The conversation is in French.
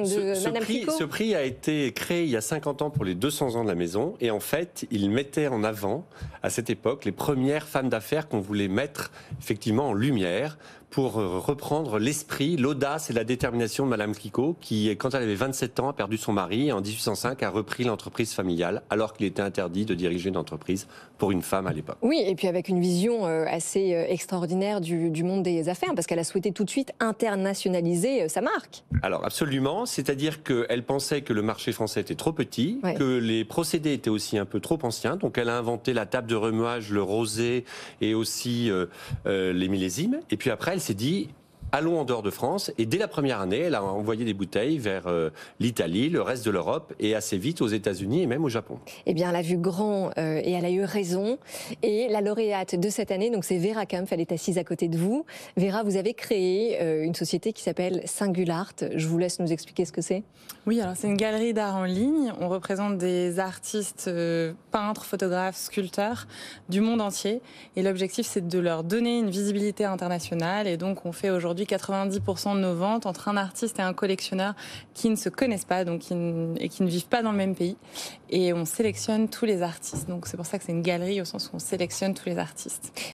Ce prix a été créé il y a 50 ans pour les 200 ans de la maison. Et en fait, il mettait en avant, à cette époque, les premières femmes d'affaires qu'on voulait mettre effectivement en lumière pour reprendre l'esprit, l'audace et la détermination de Madame Clicquot, qui, quand elle avait 27 ans, a perdu son mari et en 1805 a repris l'entreprise familiale, alors qu'il était interdit de diriger une entreprise pour une femme à l'époque. Oui, et puis avec une vision assez extraordinaire du monde des affaires, parce qu'elle a souhaité tout de suite internationaliser sa marque. Alors absolument, c'est-à-dire qu'elle pensait que le marché français était trop petit, Ouais. que les procédés étaient aussi un peu trop anciens, donc elle a inventé la table de remuage, le rosé et aussi les millésimes. Et puis après, elle s'est dit, allons en dehors de France. Et dès la première année, elle a envoyé des bouteilles vers l'Italie, le reste de l'Europe et assez vite aux États-Unis et même au Japon. Eh bien, elle a vu grand et elle a eu raison. Et la lauréate de cette année, donc c'est Vera Kampf, elle est assise à côté de vous. Vera, vous avez créé une société qui s'appelle Singulart. Je vous laisse nous expliquer ce que c'est. Oui, alors c'est une galerie d'art en ligne. On représente des artistes, peintres, photographes, sculpteurs du monde entier. Et l'objectif, c'est de leur donner une visibilité internationale. Et donc, on fait aujourd'hui 90% de nos ventes entre un artiste et un collectionneur qui ne se connaissent pas et qui ne vivent pas dans le même pays. Et on sélectionne tous les artistes. Donc, c'est pour ça que c'est une galerie au sens où on sélectionne tous les artistes.